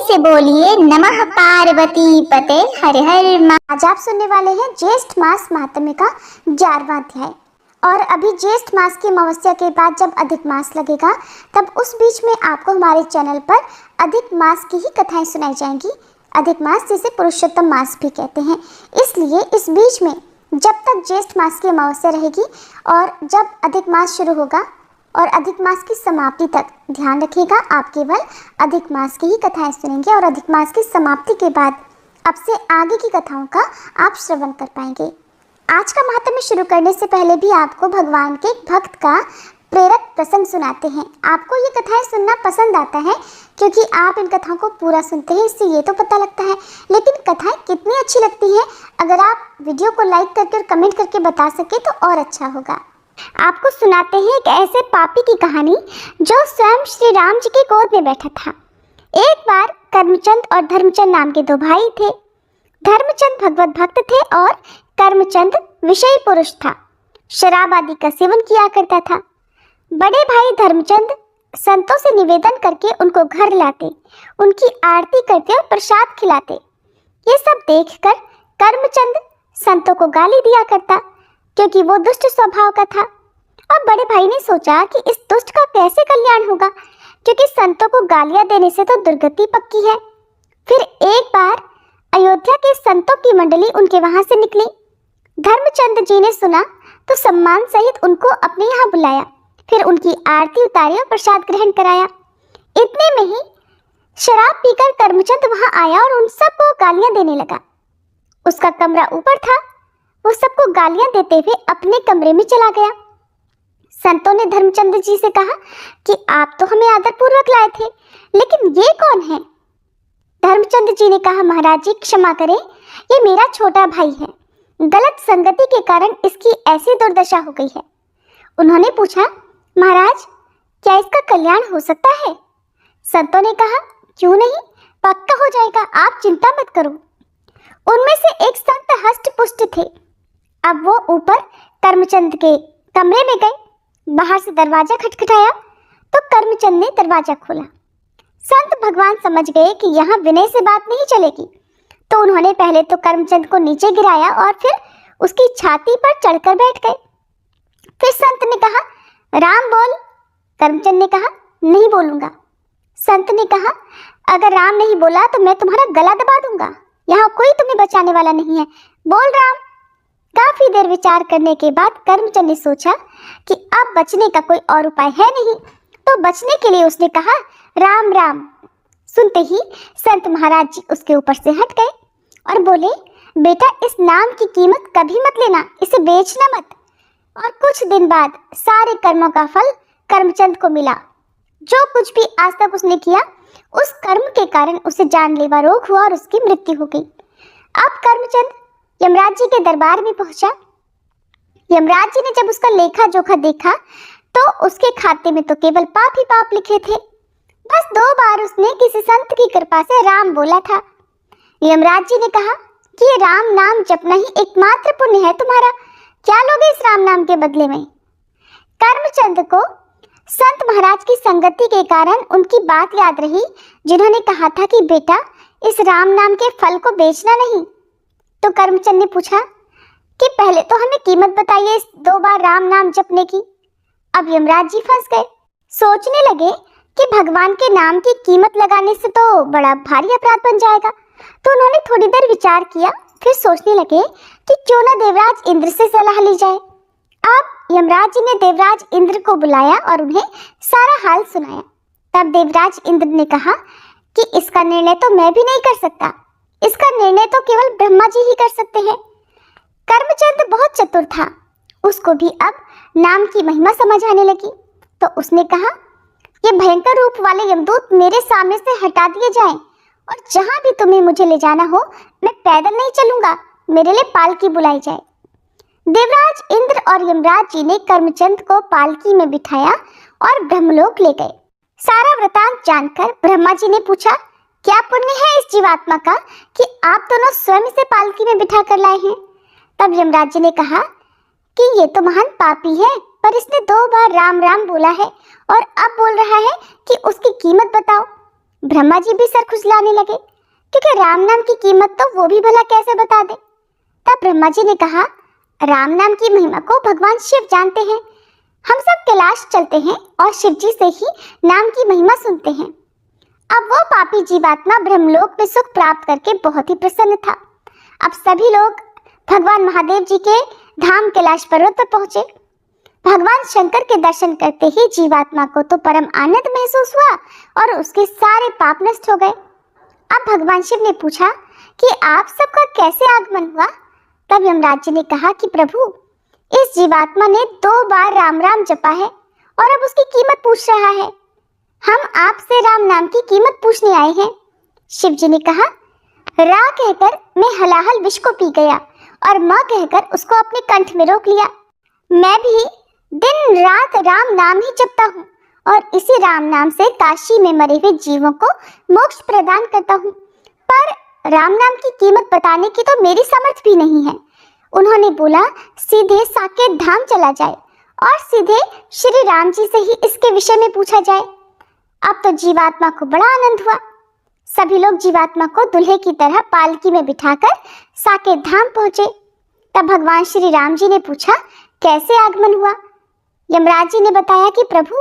से बोलिए नमः पार्वती पते हर हर आज आप सुनने वाले हैं ज्येष्ठ मास महात्म्य का 11वां अध्याय। और अभी ज्येष्ठ मास की अमावस्या के बाद जब अधिक मास लगेगा तब उस बीच में आपको हमारे चैनल पर अधिक मास की ही कथाएं सुनाई जाएंगी। अधिक मास जिसे पुरुषोत्तम मास भी कहते हैं। इसलिए इस बीच में जब तक ज्येष्ठ मास की अमावस्या रहेगी और जब अधिक मास शुरू होगा और अधिक मास की समाप्ति तक ध्यान रखिएगा, आप केवल अधिक मास की ही कथाएं सुनेंगे और अधिक मास की समाप्ति के बाद अब से आगे की कथाओं का आप श्रवण कर पाएंगे। आज का महात्म्य शुरू करने से पहले भी आपको भगवान के एक भक्त का प्रेरक प्रसंग सुनाते हैं। आपको ये कथाएं सुनना पसंद आता है क्योंकि आप इन कथाओं को पूरा सुनते हैं, इससे ये तो पता लगता है। लेकिन कथाएं कितनी अच्छी लगती हैं, अगर आप वीडियो को लाइक करके और कमेंट करके बता सके तो और अच्छा होगा। आपको सुनाते हैं एक ऐसे पापी की कहानी जो स्वयं श्री राम जी की गोद में बैठा था। एक बार कर्मचंद और धर्मचंद नाम के दो भाई थे। धर्मचंद भगवत भक्त थे और कर्मचंद विषयी पुरुष था, शराब आदि का सेवन किया करता था। बड़े भाई धर्मचंद संतों से निवेदन करके उनको घर लाते, उनकी आरती करते और प्रसाद खिलाते। ये सब देखकर कर्मचंद संतों को गाली दिया करता क्योंकि वो दुष्ट स्वभाव का था। अब बड़े भाई ने सोचा कि इस दुष्ट का कैसे कल्याण होगा, क्योंकि संतों को गालियां देने से तो दुर्गति पक्की है। फिर एक बार अयोध्या के संतों की मंडली उनके वहां से निकली। धर्मचंद जी ने सुना तो सम्मान सहित उनको अपने यहाँ बुलाया, फिर उनकी आरती उतारी और प्रसाद ग्रहण कराया। इतने में ही शराब पीकर कर्मचंद वहां आया और उन सबको गालियां देने लगा। उसका कमरा ऊपर था, वो सबको गालियां देते हुए अपने कमरे में चला गया। संतों ने धर्मचंद जी से कहा कि आप तो हमें आदरपूर्वक लाए थे, लेकिन ये कौन है? धर्मचंद जी ने कहा, महाराज जी क्षमा करें, ये मेरा छोटा भाई है। गलत संगति के कारण इसकी ऐसी दुर्दशा हो गई है। उन्होंने पूछा, महाराज क्या इसका कल्याण हो सकता है? संतों ने कहा, क्यों नहीं, पक्का हो जाएगा, आप चिंता मत करो। उनमें से एक संत हष्ट पुष्ट थे। अब वो ऊपर कर्मचंद के कमरे में गए। बाहर से दरवाजा खटखटाया तो कर्मचंद ने दरवाजा खोला। संत भगवान समझ गए कि यहाँ विनय से बात नहीं चलेगी, तो उन्होंने पहले तो कर्मचंद को नीचे गिराया और फिर उसकी छाती पर चढ़कर बैठ गए। फिर संत ने कहा, राम बोल। कर्मचंद ने कहा, नहीं बोलूंगा। संत ने कहा, अगर राम नहीं बोला तो मैं तुम्हारा गला दबा दूंगा, यहाँ कोई तुम्हें बचाने वाला नहीं है, बोल राम। काफी देर विचार करने के बाद कर्मचंद ने सोचा कि अब बचने का कोई और उपाय है नहीं, तो बचने के लिए उसने कहा, राम राम। सुनते ही संत महाराज जी उसके ऊपर से हट गए और बोले, बेटा इस नाम की कीमत कभी मत लेना, इसे बेचना मत। और कुछ दिन बाद सारे कर्मों का फल कर्मचंद को मिला। जो कुछ भी आज तक उसने किया उस कर्म के कारण उसे जानलेवा रोग हुआ और उसकी मृत्यु हो गई। अब कर्मचंद यमराज जी के दरबार में पहुंचा। यमराज जी ने जब उसका लेखा जोखा देखा तो उसके खाते में तो केवल पाप ही पाप लिखे थे। बस 2 बार उसने किसी संत की कृपा से राम बोला था। यमराज जी ने कहा कि ये राम नाम जपना ही एकमात्र पुण्य है तुम्हारा, क्या लोगे इस राम नाम के बदले में? कर्मचंद को संत महाराज की संगति के कारण उनकी बात याद रही, जिन्होंने कहा था कि बेटा इस राम नाम के फल को बेचना नहीं। तो कर्मचंद ने पूछा कि पहले तो हमें कीमत बताइए इस 2 बार राम नाम जपने की। अब यमराज जी फंस गए, सोचने लगे कि भगवान के नाम की कीमत लगाने से तो बड़ा भारी अपराध बन जाएगा। तो उन्होंने थोड़ी देर विचार किया, फिर सोचने लगे कि क्यों ना देवराज इंद्र से सलाह ली जाए। अब यमराज जी ने देवराज इंद्र को बुलाया और उन्हें सारा हाल सुनाया। तब देवराज इंद्र ने कहा कि इसका निर्णय तो मैं भी नहीं कर सकता, इसका निर्णय तो केवल ब्रह्मा जी ही कर सकते हैं। कर्मचंद बहुत चतुर था, उसको भी अब नाम की महिमा समझ आने लगी। तो उसने कहा, ये भयंकर रूप वाले यमदूत मेरे सामने से हटा दिए जाएं और जहां भी तुम्हें मुझे ले जाना हो मैं पैदल नहीं चलूंगा, मेरे लिए पालकी बुलाई जाए। देवराज इंद्र और यमराज जी ने कर्मचंद को पालकी में बिठाया और ब्रह्मलोक ले गए। सारा वृतांत जानकर ब्रह्मा जी ने पूछा, क्या पुण्य है इस जीवात्मा का कि आप दोनों स्वयं इसे पालकी में बिठा कर लाए हैं? तब यमराज जी ने कहा कि ये तो महान पापी है, पर इसने 2 बार राम राम बोला है और अब बोल रहा है कि उसकी कीमत बताओ। ब्रह्मा जी भी सर खुजलाने लगे, क्योंकि राम नाम की कीमत तो वो भी भला कैसे बता दे। तब ब्रह्मा जी ने कहा, राम नाम की महिमा को भगवान शिव जानते हैं। हम सब कैलाश चलते हैं और शिव जी से ही नाम की महिमा सुनते हैं। अब वो पापी जीवात्मा ब्रह्मलोक में सुख प्राप्त करके बहुत ही प्रसन्न था। अब सभी लोग भगवान महादेव जी के धाम कैलाश पर्वत पर पहुंचे। भगवान शंकर के दर्शन करते ही जीवात्मा को तो परम आनंद महसूस हुआ और उसके सारे पाप नष्ट हो गए। अब भगवान शिव ने पूछा कि आप सबका कैसे आगमन हुआ। तब यमराज जी ने कहा कि प्रभु, इस जीवात्मा ने 2 बार राम राम जपा है और अब उसकी कीमत पूछ रहा है। हम आपसे राम नाम की कीमत पूछने आए हैं। शिव जी ने कहा, रा कहकर मैं हलाहल विष को पी गया और माँ कहकर उसको अपने कंठ में रोक लिया। मैं भी दिन रात राम नाम ही जपता हूँ और इसी राम नाम से काशी में मरे हुए जीवों को मोक्ष प्रदान करता हूँ, पर राम नाम की कीमत बताने की तो मेरी समर्थ भी नहीं है। उन्होंने बोला, सीधे साकेत धाम चला जाए और सीधे श्री राम जी से ही इसके विषय में पूछा जाए। अब तो जीवात्मा को बड़ा आनंद हुआ। सभी लोग जीवात्मा को दुल्हे की तरह पालकी में बिठाकर साकेत धाम पहुंचे। तब भगवान श्री राम जी ने पूछा, कैसे आगमन हुआ। यमराज जी ने बताया कि प्रभु,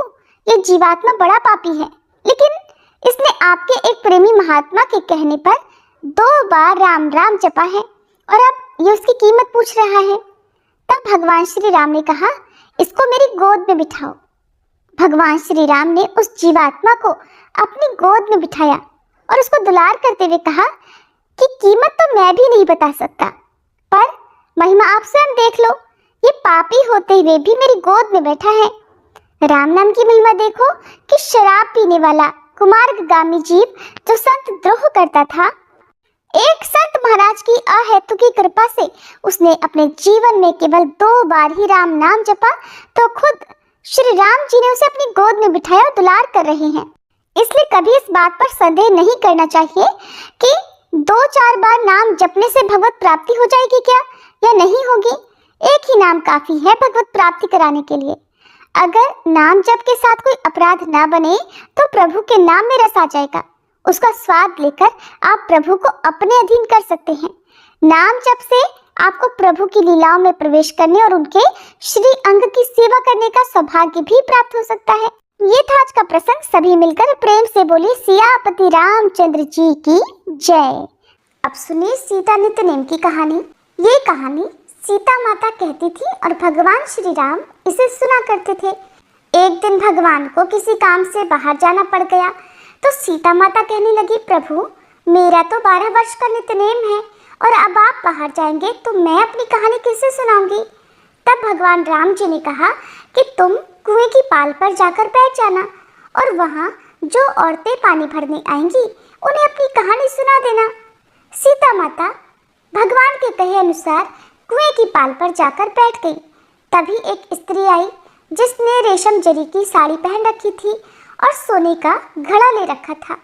ये जीवात्मा बड़ा पापी है, लेकिन इसने आपके एक प्रेमी महात्मा के कहने पर 2 बार राम राम जपा है और अब ये उसकी कीमत पूछ रहा है। तब भगवान श्री राम ने कहा, इसको मेरी गोद में बिठाओ। भगवान श्री राम ने उस जीवात्मा को अपनी गोद में बिठाया और उसको दुलार करते हुए कहा कि कीमत तो मैं भी नहीं बता सकता, पर महिमा आप स्वयं देख लो। ये पापी होते हुए भी मेरी गोद में बैठा है। राम नाम की महिमा देखो कि शराब पीने वाला कुमार्गामी जीव जो संत द्रोह करता था, एक संत महाराज की अहेतु की कृपा से उसने अपने जीवन में केवल 2 बार ही राम नाम जपा, तो खुद श्री राम जी ने उसे अपनी गोद में बिठाया और दुलार कर रहे हैं। इसलिए कभी इस बात पर संदेह नहीं करना चाहिए कि 2-4 बार नाम जपने से भगवत प्राप्ति हो जाएगी क्या या नहीं होगी। एक ही नाम काफी है भगवत प्राप्ति कराने के लिए। अगर नाम जप के साथ कोई अपराध ना बने तो प्रभु के नाम में रस आ जाएगा। उसका स्वाद लेकर आप प्रभु को अपने अधीन कर सकते हैं। नाम जप से आपको प्रभु की लीलाओं में प्रवेश करने और उनके श्री अंग की सेवा करने का सौभाग्य भी प्राप्त हो सकता है। ये था आज का प्रसंग। सभी मिलकर प्रेम से बोले सियापति रामचंद्र जी की जय। अब सुनिए सीता नित्यनेम की कहानी। ये कहानी सीता माता कहती थी और भगवान श्री राम इसे सुना करते थे। एक दिन भगवान को किसी काम से बाहर जाना पड़ गया तो सीता माता कहने लगी, प्रभु, मेरा तो 12 वर्ष का नित्यनेम है और अब आप बाहर जाएंगे तो मैं अपनी कहानी किससे सुनाऊंगी। तब भगवान राम जी ने कहा कि तुम कुएं की पाल पर जाकर बैठ जाना और वहाँ जो औरतें पानी भरने आएंगी उन्हें अपनी कहानी सुना देना। सीता माता भगवान के कहे अनुसार कुएं की पाल पर जाकर बैठ गई। तभी एक स्त्री आई जिसने रेशम जरी की साड़ी पहन रखी थी और सोने का घड़ा ले रखा था।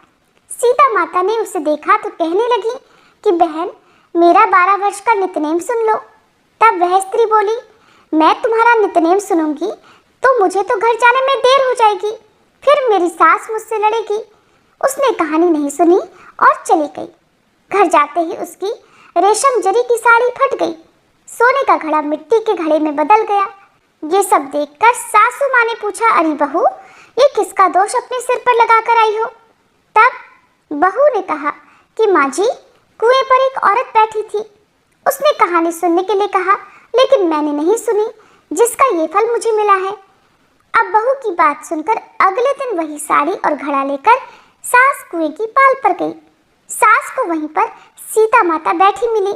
सीता माता ने उसे देखा तो कहने लगी कि बहन, मेरा 12 वर्ष का नित्यनेम सुन लो। तब वह स्त्री बोली, मैं तुम्हारा नित्यनेम सुनूंगी तो मुझे तो घर जाने में देर हो जाएगी, फिर मेरी सास मुझसे लड़ेगी। उसने कहानी नहीं सुनी और चली गई। घर जाते ही उसकी रेशम जरी की साड़ी फट गई, सोने का घड़ा मिट्टी के घड़े में बदल गया। ये सब देखकर सासू माँ ने पूछा, अरे बहू, ये किसका दोष अपने सिर पर लगा कर आई हो। तब बहू ने कहा कि माँ जी, कुएं पर एक औरत बैठी थी, उसने कहानी सुनने के लिए कहा, लेकिन मैंने नहीं सुनी, जिसका ये फल मुझे मिला है। अब बहू की बात सुनकर अगले दिन वही साड़ी और घड़ा लेकर सास कुएं की पाल पर गई। सास को वहीं पर सीता माता बैठी मिली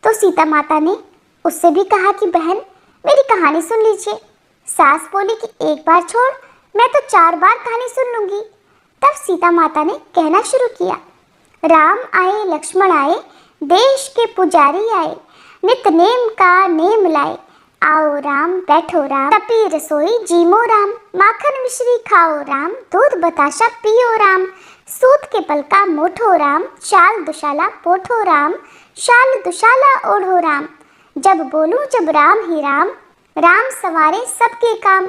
तो सीता माता ने उससे भी कहा कि बहन, मेरी कहानी सुन लीजिए। सास बोली कि एक बार छोड़, मैं तो 4 बार कहानी सुन लूंगी। तब सीता माता ने कहना शुरू किया, राम आए लक्ष्मण आए, देश के पुजारी आए, नित नेम का नेम लाए, आओ राम बैठो राम, तपी रसोई जीमो राम, माखन मिश्री खाओ राम, दूध बताशा पियो राम, सूत के पल का मोठो राम, शाल दुशाला पोठो राम, शाल दुशाला ओढ़ो राम, जब बोलूं जब राम ही राम, राम सवारे सबके काम,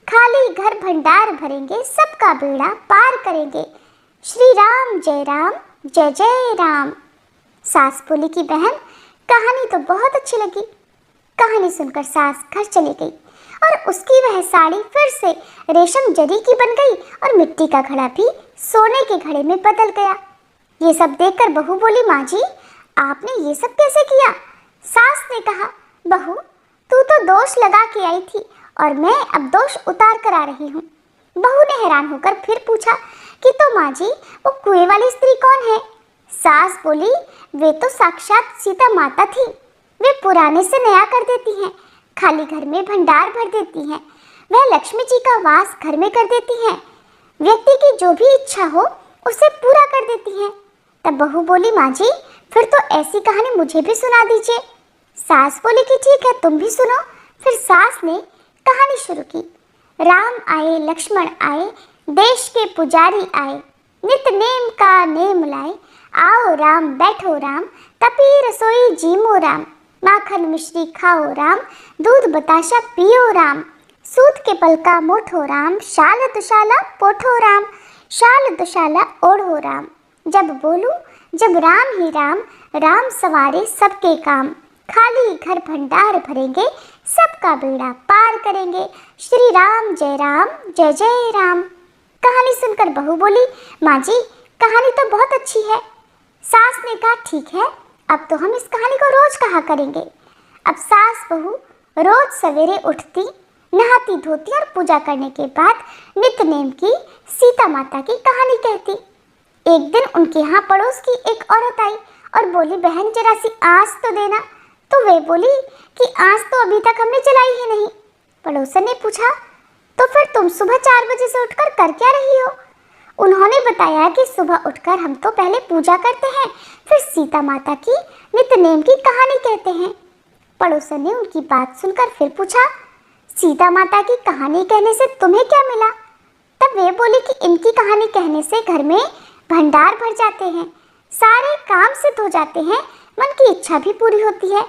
खाली घर भंडार भरेंगे, सबका बेड़ा पार करेंगे, श्री राम जय जय राम। सास बोली कि बहन, कहानी तो बहुत अच्छी लगी। कहानी सुनकर सास घर चली गई और उसकी वह साड़ी फिर से रेशम जरी की बन गई और मिट्टी का घड़ा भी सोने के घड़े में बदल गया। ये सब देखकर बहू बोली, माँ जी आपने ये सब कैसे किया? सास ने कहा, बहू तू तो दोष लगा के आई थी और मैं अब दोष उतार कर आ रही हूँ। बहू ने हैरान होकर फिर पूछा कि तो माँ जी वो कुएं वाली स्त्री कौन है? सास बोली, वे तो साक्षात सीता माता थी। वे पुराने से नया कर देती हैं, खाली घर में भंडार भर देती हैं। वह लक्ष्मी जी का वास घर में कर देती हैं। व्यक्ति की जो भी इच्छा हो उसे पूरा कर देती हैं। तब बहू बोली, माँ जी फिर तो ऐसी कहानी मुझे भी सुना दीजिए। सास बोली कि ठीक है, तुम भी सुनो। फिर सास ने कहानी शुरू की। राम आए लक्ष्मण आए, देश के पुजारी आए, नित नेम का नेम लाए। आओ राम बैठो राम, तपी रसोई जीमो राम। माखन मिश्री खाओ राम, दूध बताशा पियो राम। सूत के पलका मोठो राम, शाल दुशाला पोठो राम। शाल दुशाला ओढ़ो राम। जब बोलूं जब राम ही राम, राम सवारे सबके काम। खाली घर भंडार भरेंगे, सबका बेड़ा पार करेंगे। श्री राम जय जय राम। कहानी सुनकर बहू बोली, माँ जी कहानी तो बहुत अच्छी है। सास ने कहा, ठीक है अब तो हम इस कहानी को रोज कहा करेंगे। अब सास बहू रोज सवेरे उठती, नहाती धोती और पूजा करने के बाद नित्य नेम की सीता माता की कहानी कहती। एक दिन उनके यहाँ पड़ोस की एक औरत आई और बोली, बहन जरा सी आँच तो देना। तो वे बोली कि आँच तो अभी तक हमने जलाई ही नहीं। पड़ोसन ने पूछा, तो फिर तुम सुबह 4 बजे से उठकर कर क्या रही हो? उन्होंने बताया कि सुबह उठकर हम तो पहले पूजा करते हैं, फिर सीता माता की नित्य नेम की कहानी कहते हैं। पड़ोसन ने उनकी बात सुनकर फिर पूछा, सीता माता की कहानी कहने से तुम्हें क्या मिला? तब वे बोली कि इनकी कहानी कहने से घर में भंडार भर जाते हैं, सारे काम सिद्ध हो जाते हैं, मन की इच्छा भी पूरी होती है।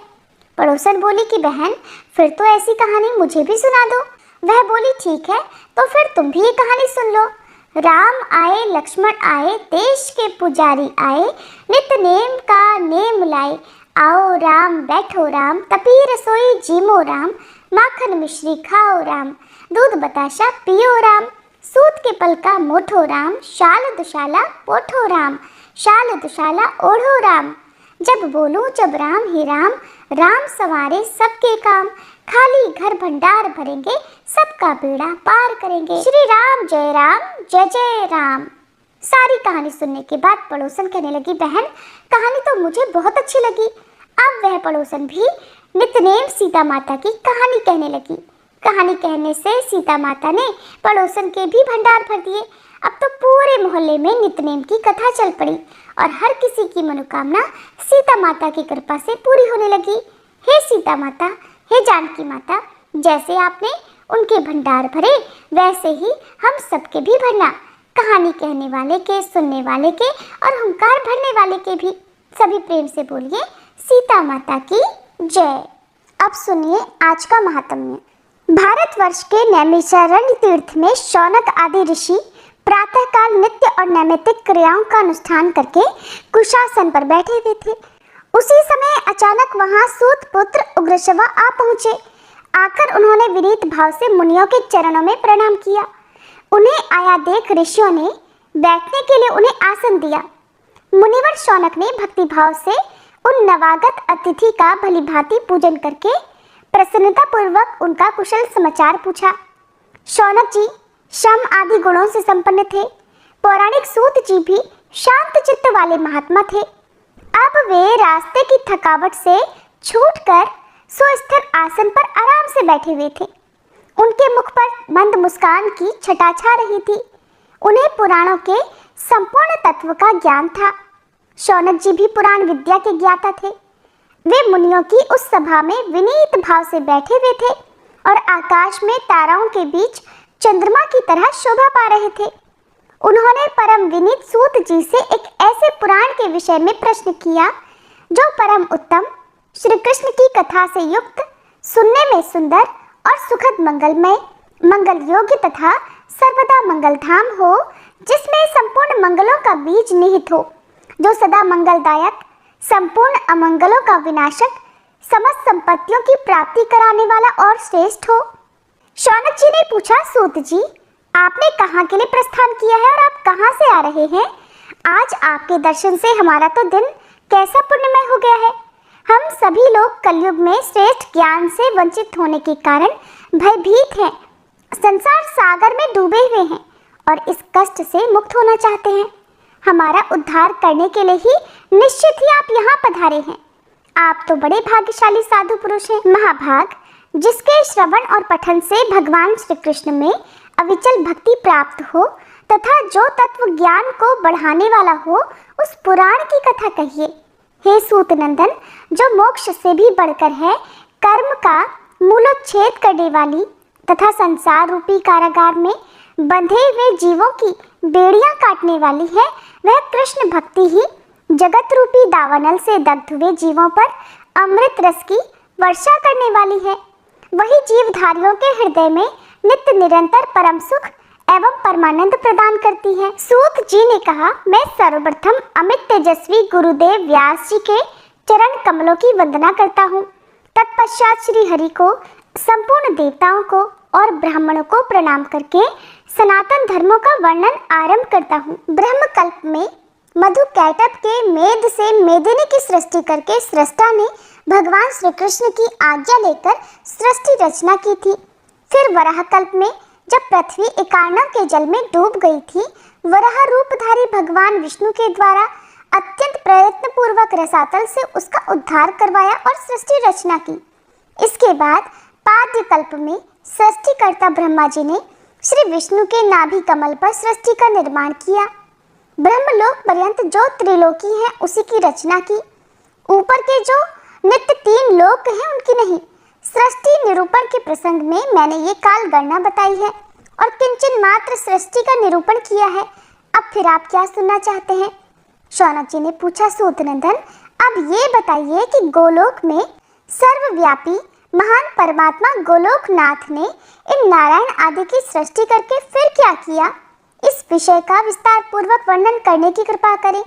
पड़ोसन बोली कि बहन फिर तो ऐसी कहानी मुझे भी सुना दो। वह बोली, ठीक है तो फिर तुम भी ये कहानी सुन लो। राम आए लक्ष्मण आए, देश के पुजारी आए, नित्य नेम का नेम लाए। आओ राम बैठो राम, तपी रसोई जीमो राम। माखन मिश्री खाओ राम, दूध बताशा पियो राम। सूत के पलका मोठो राम, शाल दुशाला पोठो राम। शाल दुशाला ओढ़ो राम। जब बोलूं जब राम ही राम, राम सवारे सबके काम। खाली घर भंडार भरेंगे, सबका बेड़ा पार करेंगे। श्री राम जय राम। सारी कहानी सुनने के बाद पड़ोसन कहने लगी, बहन कहानी तो मुझे बहुत अच्छी लगी। अब वह पड़ोसन भी नित्यनेम सीता माता की कहानी कहने लगी। कहानी कहने से सीता माता ने पड़ोसन के भी भंडार भर दिए। अब तो पूरे मोहल्ले में नित्यनेम की कथा चल पड़ी और हर किसी की मनोकामना सीता माता की कृपा से पूरी होने लगी। हे सीता माता, हे जानकी माता, जैसे आपने उनके भंडार भरे वैसे ही हम सबके भी भरना। कहानी कहने वाले के, सुनने वाले के और हुंकार भरने वाले के भी। सभी प्रेम से बोलिए सीता माता की जय। अब सुनिए आज का महात्म्य। भारतवर्ष के नैमिषारण्य तीर्थ में शौनक आदि ऋषि प्रातःकाल नित्य और नैमित्तिक क्रियाओं का अनुष्ठान करके कुशासन पर बैठे हुए थे। उसी समय अचानक वहां सूत पुत्र उग्रश्रवा आ पहुंचे। आकर उन्होंने विनीत भाव से मुनियों के चरणों में प्रणाम किया। उन्हें आया देख ऋषियों ने बैठने के लिए उन्हें आसन दिया। मुनिवर शौनक ने भक्ति भाव से उन नवागत अतिथि का भलीभांति पूजन करके प्रसन्नता पूर्वक उनका कुशल समाचार पूछा। शौनक जी शम आदि गुणों से संपन्न थे। पौराणिक सूत जी भी शांत चित्त वाले महात्मा थे। अब वे रास्ते की थकावट से छूटकर सुस्थिर आसन पर आराम से बैठे हुए थे। उनके मुख पर मंद मुस्कान की छटा छा रही थी। उन्हें पुराणों के संपूर्ण तत्व का ज्ञान था। शौनक जी भी पुराण विद्या के ज्ञाता थे। वे मुनियों की उस सभा में विनीत भाव से बैठे हुए थे और आकाश में ताराओं के बीच चंद्रमा की तरह शोभा पा रहे थे। उन्होंने परम विनीत सूत जी से एक ऐसे पुराण के विषय में प्रश्न किया जो परम उत्तम श्री कृष्ण की कथा से युक्त, सुनने में सुंदर और सुखद मंगलमय, मंगल योग्य तथा सर्वदा मंगलधाम हो, जिसमें संपूर्ण मंगलों का बीज निहित हो, जो सदा मंगलदायक, संपूर्ण अमंगलों का विनाशक, समस्त संपत्तियों की प्राप्ति कराने वाला और श्रेष्ठ हो। शौनक जी ने पूछा, सूत जी, आपने कहाँ के लिए प्रस्थान किया है और आप कहाँ से आ रहे हैं? आज आपके दर्शन से हमारा तो दिन कैसा पुण्यमय हो गया है। हम सभी लोग कलयुग में श्रेष्ठ ज्ञान से वंचित होने के कारण भयभीत हैं, संसार सागर में डूबे हुए हैं और इस कष्ट से मुक्त होना चाहते हैं। हमारा उद्धार करने के लिए ही निश्चित ही आप यहाँ पधारे हैं। आप तो बड़े भाग्यशाली साधु पुरुष हैं, महाभाग, जिसके श्रवण और पठन से भगवान श्री कृष्ण में अविचल भक्ति प्राप्त हो तथा जो तत्व ज्ञान को बढ़ाने वाला हो, उस पुराण की कथा कहिए। हे सूत नंदन, जो मोक्ष से भी बढ़कर है, कर्म का मूलोच्छेद करने वाली तथा संसार रूपी कारागार में बंधे हुए जीवों की बेड़ियां काटने वाली है, वह कृष्ण भक्ति ही जगत रूपी दावानल से दग्ध हुए जीवों पर अमृत रस की वर्षा करने वाली है। वही जीवधारियों के हृदय में नित्य निरंतर परम सुख एवं परमानंद प्रदान करती है। सूत जी ने कहा, मैं सर्वप्रथम अमित तेजस्वी गुरुदेव व्यास जी के चरण कमलों की वंदना करता हूँ। तत्पश्चात श्री हरि को, संपूर्ण देवताओं को और ब्राह्मणों को प्रणाम करके सनातन धर्मों का वर्णन आरंभ करता हूँ। ब्रह्म कल्प में मधु कैटभ के मेद से मेदिनी की सृष्टि करके सृष्टा ने भगवान श्री कृष्ण की आज्ञा लेकर सृष्टि रचना की थी। फिर वराह कल्प में जब पृथ्वी एकार्णव के जल में डूब गई थी, वराह रूपधारी भगवान विष्णु के द्वारा अत्यंत प्रयत्न पूर्वक रसातल से उसका उद्धार करवाया और सृष्टि रचना की। इसके बाद पाद्य कल्प में सृष्टिकर्ता ब्रह्मा जी ने श्री विष्णु के नाभि कमल पर सृष्टि का निर्माण किया। ब्रह्मलोक पर्यंत जो त्रिलोकी है उसी की रचना की। ऊपर के जो नित्य 3 लोक हैं उनकी नहीं। सृष्टि निरूपण के प्रसंग में मैंने ये काल गणना बताई है और किंचन मात्र सृष्टि का निरूपण किया है। अब फिर आप क्या सुनना चाहते हैं? शौनक जी ने पूछा, सूत नंदन, अब ये बताइए कि गोलोक में सर्वव्यापी महान परमात्मा गोलोकनाथ ने इन नारायण आदि की सृष्टि करके फिर क्या किया? इस विषय का विस्तार पूर्वक वर्णन करने की कृपा करें।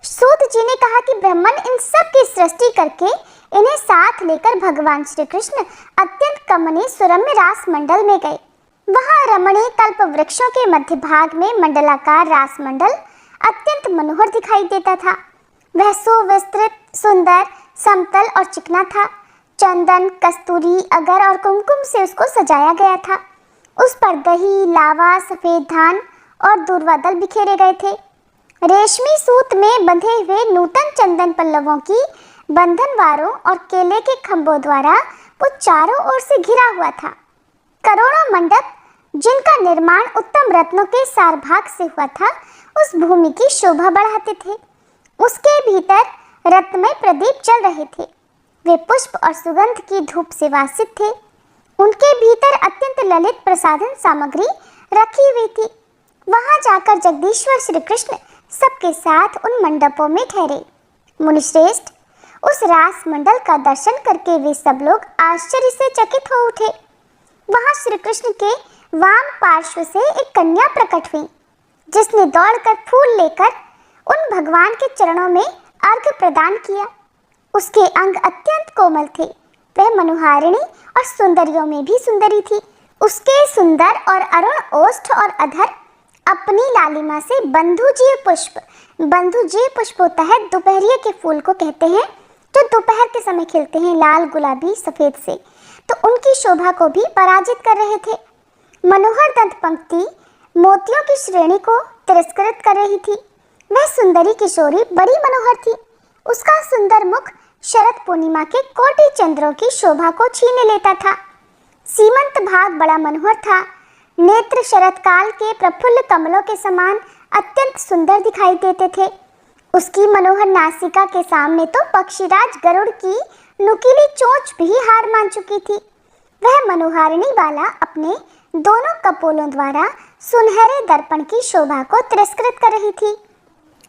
सूत जी ने कहा कि ब्रह्मन इन सब की सृष्टि करके इन्हें साथ लेकर भगवान श्री कृष्ण अत्यंत कमनीय सुरम्य रास मंडल में गए। वहां रमणीय कल्प वृक्षों के मध्य भाग में मंडलाकार रास मंडल अत्यंत मनोहर दिखाई देता था। वह सुविस्तृत, सुंदर, समतल और चिकना था। चंदन, कस्तूरी, अगर और कुमकुम से उसको सजाया गया था। उस पर दही, लावा, सफेद धान और दूर्वा दल बिखेरे गए थे। रेशमी सूत में बंधे हुए नूतन चंदन पल्लवों की बंधनवारों और केले के खंभों द्वारा वो चारों ओर से घिरा हुआ था। करोड़ों मंडप, जिनका निर्माण उत्तम रत्नों के सारभाग से हुआ था, उस भूमि की शोभा बढ़ाते थे। उसके भीतर रत्नमय प्रदीप जल रहे थे। वे पुष्प और सुगंध की धूप से वासित थे। उनके भीतर अत्यंत ललित प्रसाधन सामग्री रखी हुई थी। वहां जाकर जगदीश्वर श्री कृष्ण सबके साथ उन मंडपों में ठहरे। मुनिश्रेष्ठ, उस रास मंडल का दर्शन करके वे सब लोग आश्चर्य से चकित हो उठे। वहां श्री कृष्ण के वाम पार्श्व से एक कन्या प्रकट हुई, जिसने दौड़कर फूल लेकर उन भगवान के चरणों में अर्घ्य प्रदान किया। उसके अंग अत्यंत कोमल थे। वह मनोहारिणी और सुंदरियों में भी सुंदरी थी। उसके सुंदर और अरुण ओष्ठ और अधर अपनी लालिमा से बंधुजीय पुष्प होता है दोपहरिये के फूल को कहते हैं, जो दोपहर के समय खिलते हैं लाल, गुलाबी, सफेद से, तो उनकी शोभा को भी पराजित कर रहे थे। मनोहर दंत पंक्ति मोतियों की श्रेणी को तिरस्कृत कर रही थी। वह सुंदरी किशोरी बड़ी मनोहर थी। उसका सुंदर मुख शरद पूर्णिमा के कोटि चंद्रों की शोभा को छीन लेता था। सीमंत भाग बड़ा मनोहर था। नेत्र शरद काल के प्रफुल्ल कमलों के समान अत्यंत सुंदर दिखाई देते थे। उसकी मनोहर नासिका के सामने तो पक्षीराज गरुड़ की नुकीली चोंच भी हार मान चुकी थी। वह मनोहारिणी बाला अपने दोनों कपोलों द्वारा सुनहरे दर्पण की शोभा को तिरस्कृत कर रही थी।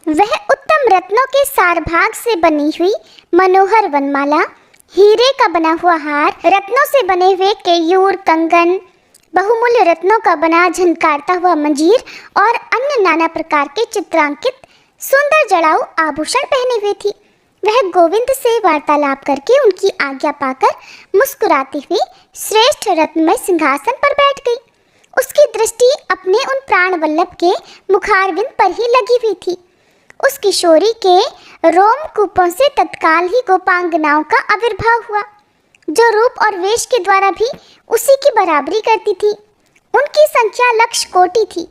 वह उत्तम रत्नों के सारभाग से बनी हुई मनोहर वनमाला, हीरे का बना हुआ हार, रत्नों से बने हुए केयूर, कंगन, बहुमूल्य रत्नों का बना झनकारता हुआ मंजीर और अन्य नाना प्रकार के चित्रांकित सुंदर जड़ाऊ आभूषण पहने हुए थी। वह गोविंद से वार्तालाप करके उनकी आज्ञा पाकर मुस्कुराती हुई श्रेष्ठ रत्नमय सिंहासन पर बैठ गई। उसकी दृष्टि अपने उन प्राण वल्लभ के मुखारविंद पर ही लगी हुई थी। उस किशोरी के रोमकूपों से तत्काल ही गोपांगनाओं का आविर्भाव हुआ, जो रूप और वेश के द्वारा भी उसी की बराबरी करती थी। उनकी संख्या लक्ष कोटि थी।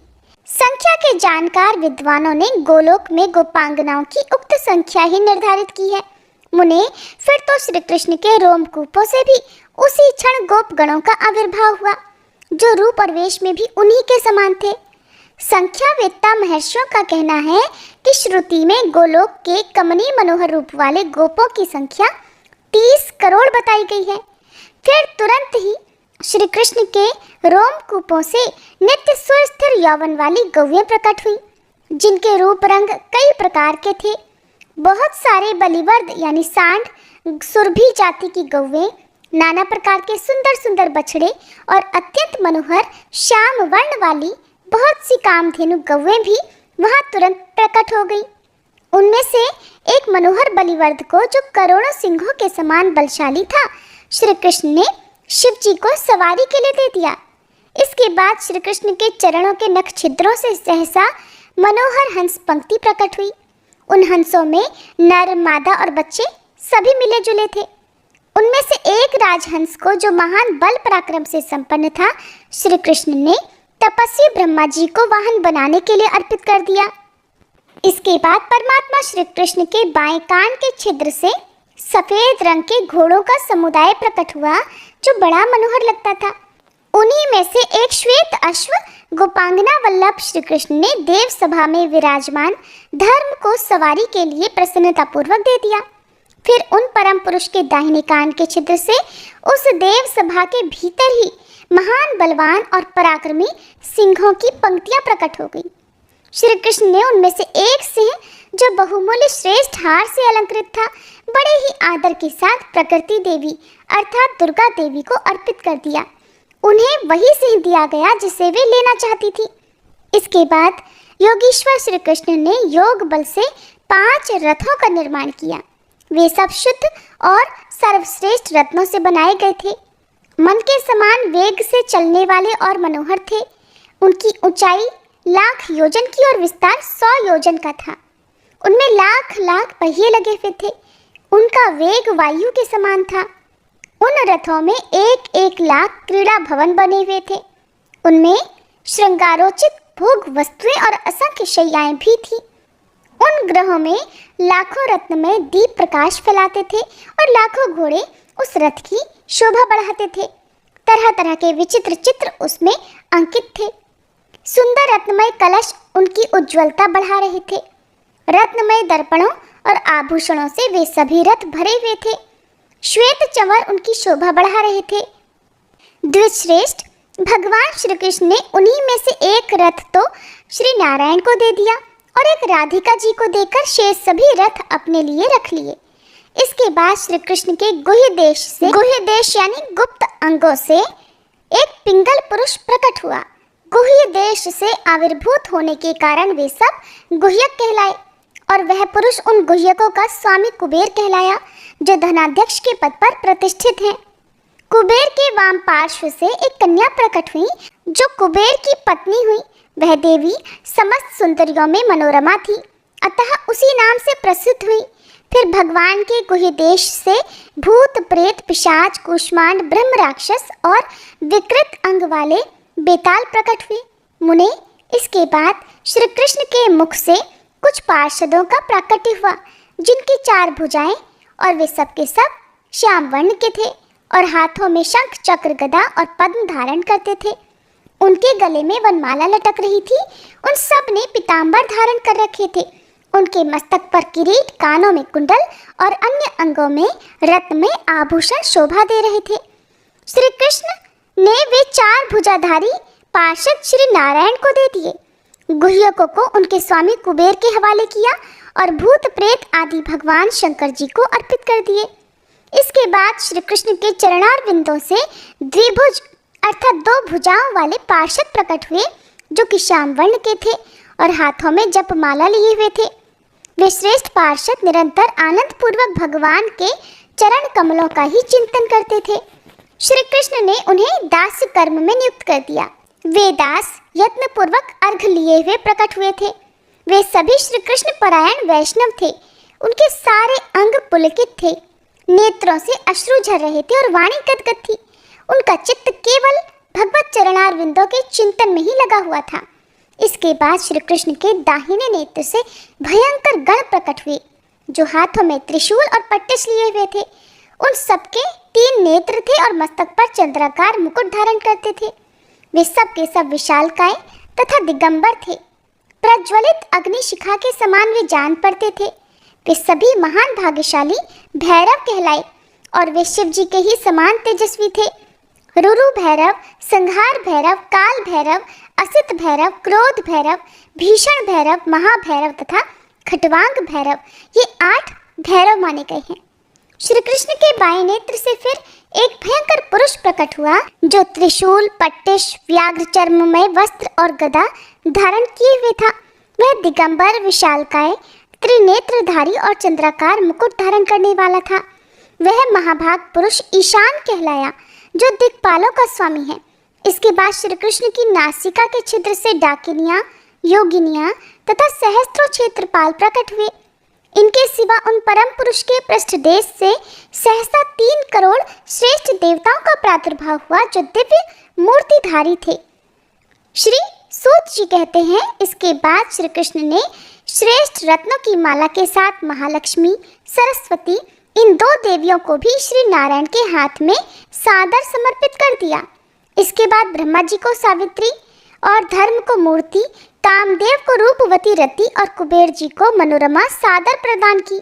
संख्या के जानकार विद्वानों ने गोलोक में गोपांगनाओं की उक्त संख्या ही निर्धारित की है। मुने, फिर तो श्री कृष्ण के रोमकूपों से भी उसी क्षण गोपगणों का आविर्भाव हुआ, जो रूप और वेश में भी उन्हीं के समान थे। संख्या वेत्ता महर्षियों का कहना है कि श्रुति में गोलोक के कमनीय मनोहर रूप वाले गोपों की संख्या 30 करोड़ बताई गई है। फिर तुरंत ही श्री कृष्ण के रोमकूपों से नित्य सुस्थिर यौवन वाली गौएं प्रकट हुई, जिनके रूप रंग कई प्रकार के थे। बहुत सारे बलिवर्द यानी सांड सुरभि जाति की गौएं, नाना प्रकार के सुंदर सुंदर बछड़े और अत्यंत मनोहर श्याम वर्ण वाली बहुत सी कामधेनु गौएं भी वहां तुरंत प्रकट हो गई। उनमें से एक मनोहर बलिवर्द को, जो करोड़ों सिंहों के समान बलशाली था, श्री कृष्ण ने शिव जी को सवारी के लिए दे दिया। इसके बाद श्री कृष्ण के चरणों के नख छिद्रों से सहसा मनोहर हंस पंक्ति प्रकट हुई। उन हंसों में नर, मादा और बच्चे सभी मिले जुले थे। उनमें से एक राजहंस को, जो महान बल पराक्रम से संपन्न था, श्री कृष्ण ने तपस्वी ब्रह्मा जी को वाहन बनाने के लिए अर्पित कर दिया। इसके बाद परमात्मा श्री कृष्ण के बाएं कान के छिद्र से सफेद रंग के घोड़ों का समुदाय प्रकट हुआ, जो बड़ा मनोहर लगता था। उन्हीं में से एक श्वेत अश्व गोपांगना वल्लभ श्री कृष्ण ने देव सभा में विराजमान धर्म को सवारी के लिए प्रसन्नतापूर्वक दे दिया। फिर उन परम पुरुष के दाहिने कान के छिद्र से उस देव सभा के भीतर ही महान बलवान और पराक्रमी सिंहों की पंक्तियां प्रकट हो गई। श्री कृष्ण ने उनमें से एक सिंह, जो बहुमूल्य श्रेष्ठ हार से अलंकृत था, बड़े ही आदर के साथ प्रकृति देवी अर्थात दुर्गा देवी को अर्पित कर दिया। उन्हें वही सिंह दिया गया जिसे वे लेना चाहती थी। इसके बाद योगीश्वर श्री कृष्ण ने योग बल से 5 रथों का निर्माण किया। वे सब शुद्ध और सर्वश्रेष्ठ रत्नों से बनाए गए थे। मन के समान वेग से चलने वाले और मनोहर थे। उनकी ऊंचाई लाख योजन की और विस्तार 100 योजन का था। उनमें लाख लाख पहिए लगे हुए थे। उनका वेग वायु के समान था। उन रथों में 1-1 लाख क्रीड़ा भवन बने हुए थे। उनमें श्रृंगारोचित भोग वस्तुएं और असंख्य शैयाएं भी थी। उन ग्रहों में लाखों रत्नमय दीप प्रकाश फैलाते थे और लाखों घोड़े उस रथ की शोभा बढ़ाते थे। तरह तरह के विचित्र चित्र उसमें अंकित थे। सुंदर रत्नमय कलश उनकी उज्ज्वलता बढ़ा रहे थे। रत्नमय दर्पणों और आभूषणों से वे सभी रथ भरे हुए थे। श्वेत चंवर उनकी शोभा बढ़ा रहे थे। द्विजश्रेष्ठ भगवान श्री कृष्ण ने उन्हीं में से एक रथ तो श्री नारायण को दे दिया और एक राधिका जी को देकर शेष सभी रथ अपने लिए रख लिए। इसके बाद श्री कृष्ण के गुह्य देश यानी गुप्त अंगों से एक पिंगल पुरुष प्रकट हुआ। गुह्य देश से आविर्भूत होने के कारण वे सब गुह्यक कहलाए और वह पुरुष उन गुह्यकों का स्वामी कुबेर कहलाया, जो धनाध्यक्ष के पद पर प्रतिष्ठित हैं। कुबेर के वाम पार्श्व से एक कन्या प्रकट हुई, जो कुबेर की पत्नी हुई। वह देवी समस्त सुंदरियों में मनोरमा थी, अतः उसी नाम से प्रसिद्ध हुई। फिर भगवान के गुह्य देश से भूत, प्रेत, पिशाच, कुष्मांड, ब्रह्म राक्षस और विकृत अंग वाले बेताल प्रकट हुए। मुने, इसके बाद श्री कृष्ण के मुख से कुछ पार्षदों का प्राकट्य हुआ, जिनकी 4 भुजाएं और वे सब के सब श्याम वर्ण के थे और हाथों में शंख, चक्र, गदा और पद्म धारण करते थे। उनके गले में वनमाला लटक रही थी। उन सब ने पीताम्बर धारण कर रखे थे। उनके मस्तक पर किरीट, कानों में कुंडल और अन्य अंगों में रत्नमय आभूषण शोभा दे रहे थे। श्री कृष्ण ने वे 4 भुजाधारी पार्षद श्री नारायण को दे दिए। गुह्यकों को उनके स्वामी कुबेर के हवाले किया और भूत, प्रेत आदि भगवान शंकर जी को अर्पित कर दिए। इसके बाद श्री कृष्ण के चरणार बिंदों से द्विभुज अर्थात 2 भुजाओं वाले पार्षद प्रकट हुए, जो कि श्याम वर्ण के थे और हाथों में जपमाला लिए हुए थे। वे श्रेष्ठ पार्षद निरंतर आनंद पूर्वक भगवान के चरण कमलों का ही चिंतन करते थे। श्री कृष्ण ने उन्हें दास्य कर्म में नियुक्त कर दिया। वे दास यत्न पूर्वक अर्घ लिए हुए प्रकट हुए थे। वे सभी श्री कृष्ण परायण वैष्णव थे। उनके सारे अंग पुलकित थे, नेत्रों से अश्रु झर रहे थे और वाणी गदगद थी। उनका चित्त केवल भगवत चरणारविंदों के चिंतन में ही लगा हुआ था। इसके बाद श्री कृष्ण के दाहिने नेत्र से भयंकर गण प्रकट हुए, जो हाथों में त्रिशूल और पट्टिश लिए हुए थे। उन सबके 3 नेत्र थे और मस्तक पर चंद्राकार मुकुट धारण करते थे। वे सब के सब विशालकाय तथा दिगंबर थे। प्रज्वलित अग्नि शिखा के समान वे जान पड़ते थे। वे सभी महान भाग्यशाली भैरव कहलाए और वे शिव जी के ही समान तेजस्वी थे। रुरु भैरव, संहार भैरव, काल भैरव, असित भैरव, क्रोध भैरव, भीषण भैरव, महाभैरव तथा खटवांग भैरव, ये 8 भैरव माने गए हैं। श्री कृष्ण के बाएं नेत्र से फिर एक भयंकर पुरुष प्रकट हुआ, जो त्रिशूल, पट्टिश, व्याघ्र चर्ममय वस्त्र और गदा धारण किए हुए था। वह दिगंबर, विशालकाय, त्रिनेत्रधारी और चंद्राकार मुकुट धारण करने वाला था। वह महाभाग पुरुष ईशान कहलाया, जो दिक्पालों का स्वामी है। इसके बाद श्री कृष्ण की नासिका के छिद्र से डाकिनियां, योगिनियां तथा सहस्त्रों क्षेत्रपाल प्रकट हुए। इनके सिवा उन परम पुरुष के पृष्ठदेश से सहसा 3 करोड़ श्रेष्ठ देवताओं का प्रादुर्भाव हुआ, जो दिव्य मूर्तिधारी थे। श्री सूत जी कहते हैं, इसके बाद श्री कृष्ण ने श्रेष्ठ रत्नों की माला के साथ महालक्ष्मी, सरस्वती, इन 2 देवियों को भी श्री नारायण के हाथ में सादर समर्पित कर दिया। इसके बाद ब्रह्मा जी को सावित्री और धर्म को मूर्ति, कामदेव को रूपवती रति और कुबेर जी को मनोरमा सादर प्रदान की।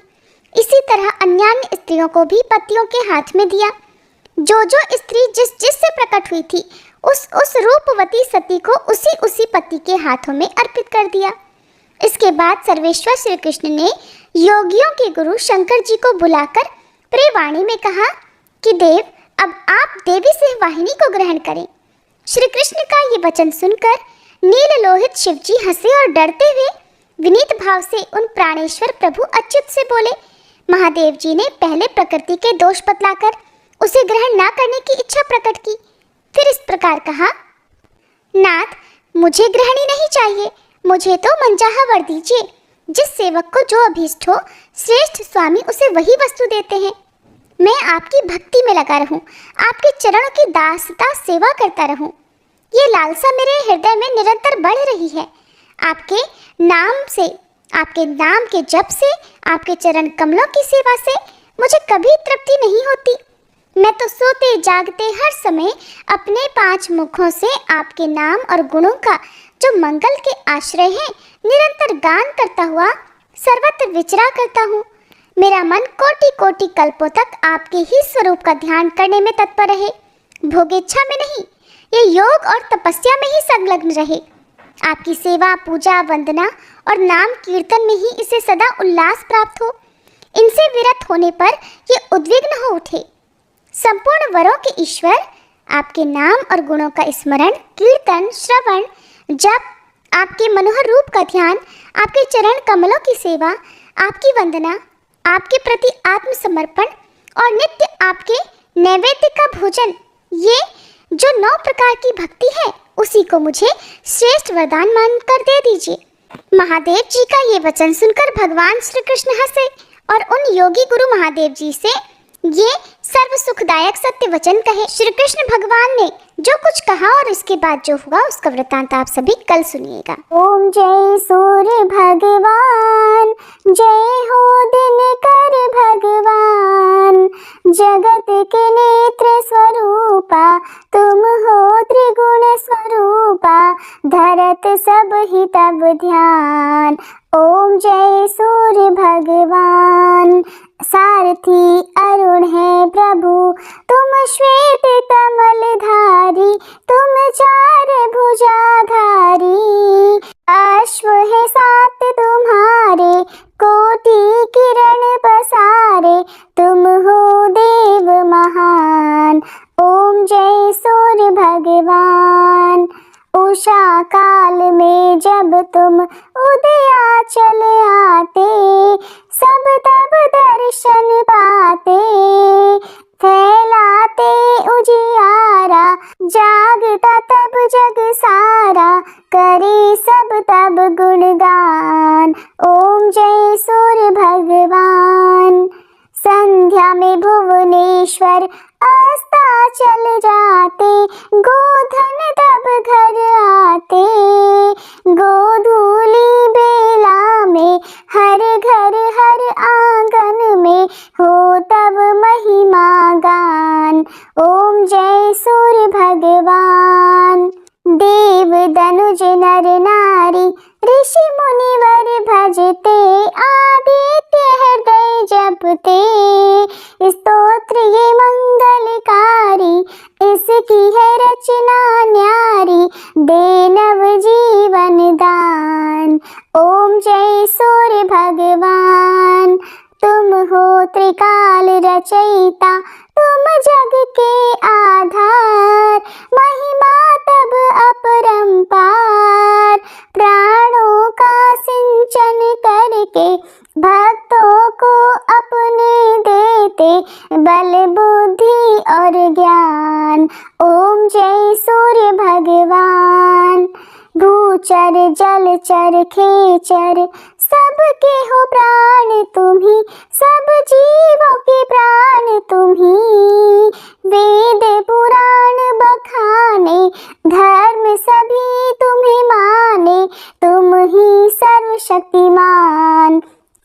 इसी तरह अन्यान्य स्त्रियों को भी पतियों के हाथ में दिया। जो स्त्री जिस से प्रकट हुई थी, उस रूपवती सती को उसी पति के हाथों में अर्पित कर दिया। इसके बाद सर्वेश्वर श्री कृष्ण ने योगियों के गुरु शंकर जी को बुलाकर प्रियवाणी में कहा कि देव, अब आप देवी सिंहवाहिनी को ग्रहण करें। श्री कृष्ण का ये वचन सुनकर नील लोहित शिव जी हंसे और डरते हुए विनीत भाव से उन प्राणेश्वर प्रभु अच्युत से बोले। महादेव जी ने पहले प्रकृति के दोष बतलाकर उसे ग्रहण न करने की इच्छा प्रकट की। फिर इस प्रकार कहा, नाथ, मुझे ग्रहणी नहीं चाहिए, मुझे तो मनचाहा वर दीजिए। जिस सेवक को जो अभीष्ट हो, श्रेष्ठ स्वामी उसे वही वस्तु देते हैं। मैं आपकी भक्ति में लगा रहूं, आपके चरणों की दासता सेवा करता रहूं। ये लालसा मेरे हृदय में निरंतर बढ़ रही है। आपके नाम से, आपके नाम के जप से, आपके चरण कमलों की सेवा से मुझे कभी तृप्ति नहीं होती। मैं तो सोते जागते हर समय अपने 5 मुखों से आपके नाम और गुणों का, जो मंगल के आश्रय हैं, निरंतर गान करता हुआ सर्वत्र विचरा करता हूँ। मेरा मन कोटि कोटि कल्पों तक आपके ही स्वरूप का ध्यान करने में तत्पर रहे, भोगेच्छा में नहीं, ये योग और तपस्या में ही संलग्न रहे। आपकी सेवा, पूजा, वंदना और नाम कीर्तन में ही इसे सदा उल्लास प्राप्त हो। इनसे विरत होने पर ये उद्विग्न हो उठे। संपूर्ण वरों के ईश्वर, आपके नाम और गुणों का स्मरण, कीर्तन, श्रवण, जप, आपके मनोहर रूप का ध्यान, आपके चरण कमलों की सेवा, आपकी वंदना, आपके प्रति आत्मसमर्पण और नित्य आपके नैवेद्य का भोजन, ये जो 9 प्रकार की भक्ति है, उसी को मुझे श्रेष्ठ वरदान मानकर दे दीजिए। महादेव जी का ये वचन सुनकर भगवान श्री कृष्ण हंसे और उन योगी गुरु महादेव जी से ये सर्व सुखदायक सत्य वचन कहे। श्री कृष्ण भगवान ने जो कुछ कहा और इसके बाद जो हुआ, उसका वृत्तांत आप सभी कल सुनिएगा। ओम जय सूर्य भगवान, जय हो दिनकर भगवान, जगत के नेत्र स्वरूपा, तुम हो त्रिगुण स्वरूपा, धरत सब ही तब ध्यान। ओम जय सूर्य भगवान, सारथी अरुण है प्रभु, तुम श्वेत कमल धारी, तुम 4 भुजाधारी, अश्व है 7 तुम्हारे, कोटि किरण पसारे, तुम हो देव महान। ओम जय सूर्य भगवान। जय सूर्य भगवान। संध्या में भुवनेश्वर अस्ताचल जाते, गोधन तब घर आते। गोधूली बेला में हर घर हर आंगन में हो तब महिमा गान। ओम जय सूर्य भगवान। देव दनुज नर नारी ऋषि मुनिवर भजते, आदित्य हृदय जपते। स्तोत्र ये मंगलकारी, इसकी है रचना न्यारी, दे नव जीवन दान। ओम जय सूर्य भगवान। तुम हो त्रिकाल रचयिता, तुम जग के आधार, महिमा तब अपरंपार। प्राणों का सिंचन करके भक्तों को अपने देते, बल बुद्धि और ज्ञान। ओम जय सूर्य भगवान। भूचर जलचर खेचर सबके हो प्राण तुम्ही, सब जीवों के प्राण तुम्ही। वेद पुराण बखाने, धर्म सभी तुम्हें माने, तुम ही सर्वशक्तिमान।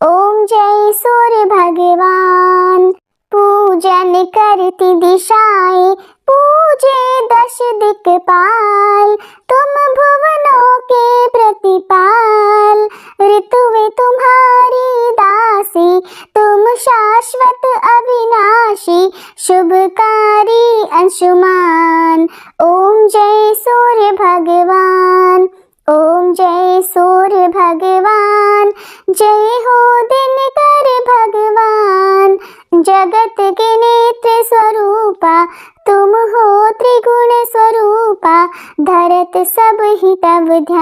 ओम जय सूर्य भगवान। पूजन करती दिशाएं, पूजे दश दिक्पाल, तुम भुवनों के प्रतिपाल। ऋतुएं तुम्हारी दासी, तुम शाश्वत अविनाशी, शुभकारी अंशुमान। ओम जय सूर्य भगवान। ओम जय सूर्य भगवान। जय हो दिनकर भगवान। जगत के नेत्र स्वरूपा, तुम हो त्रिगुण स्वरूपा, धरत सब ही तब ध्यान।